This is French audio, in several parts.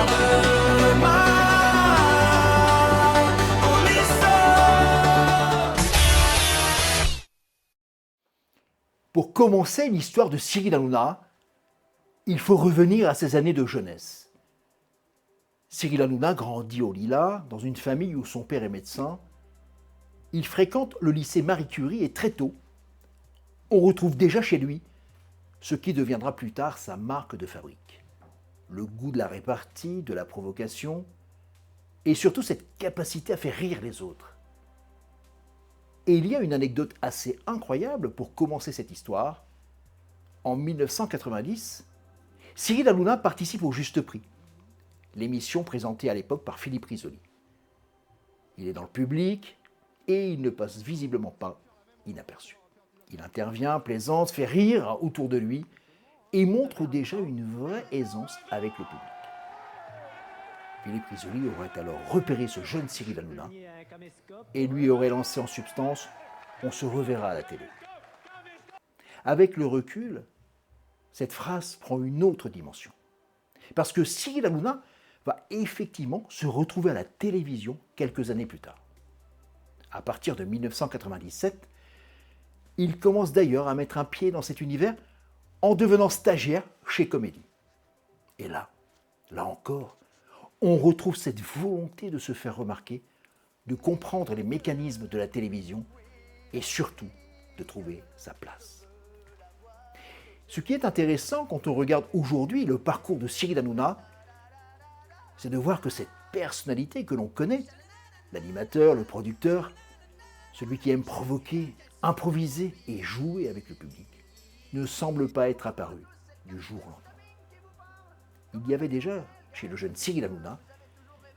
Regarde-moi, Pour commencer l'histoire de Cyril Hanouna, il faut revenir à ses années de jeunesse. Cyril Hanouna grandit au Lilas, dans une famille où son père est médecin. Il fréquente le lycée Marie Curie et très tôt, on retrouve déjà chez lui ce qui deviendra plus tard sa marque de fabrique. Le goût de la répartie, de la provocation, et surtout cette capacité à faire rire les autres. Et il y a une anecdote assez incroyable pour commencer cette histoire. En 1990, Cyril Hanouna participe au Juste Prix, l'émission présentée à l'époque par Philippe Risoli. Il est dans le public et il ne passe visiblement pas inaperçu. Il intervient, plaisante, fait rire autour de lui et montre déjà une vraie aisance avec le public. Philippe Risoli aurait alors repéré ce jeune Cyril Hanouna et lui aurait lancé en substance « On se reverra à la télé ». Avec le recul, cette phrase prend une autre dimension. Parce que Cyril Hanouna va effectivement se retrouver à la télévision quelques années plus tard. À partir de 1997, il commence d'ailleurs à mettre un pied dans cet univers en devenant stagiaire chez Comédie. Et là encore, on retrouve cette volonté de se faire remarquer, de comprendre les mécanismes de la télévision et surtout de trouver sa place. Ce qui est intéressant quand on regarde aujourd'hui le parcours de Cyril Hanouna, c'est de voir que cette personnalité que l'on connaît, l'animateur, le producteur, celui qui aime provoquer, improviser et jouer avec le public, ne semble pas être apparu du jour au lendemain. Il y avait déjà, chez le jeune Cyril Hanouna,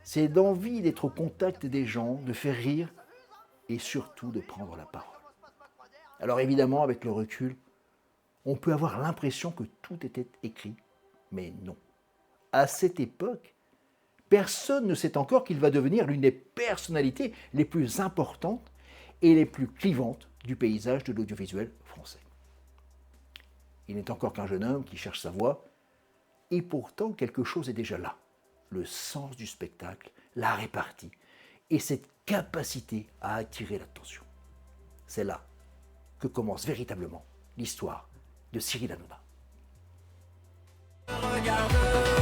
cette envie d'être au contact des gens, de faire rire et surtout de prendre la parole. Alors évidemment, avec le recul, on peut avoir l'impression que tout était écrit, mais non. À cette époque, personne ne sait encore qu'il va devenir l'une des personnalités les plus importantes et les plus clivantes du paysage de l'audiovisuel français. Il n'est encore qu'un jeune homme qui cherche sa voie, et pourtant quelque chose est déjà là. Le sens du spectacle, la répartie, et cette capacité à attirer l'attention. C'est là que commence véritablement l'histoire de Cyril Hanouna. regarde-moi.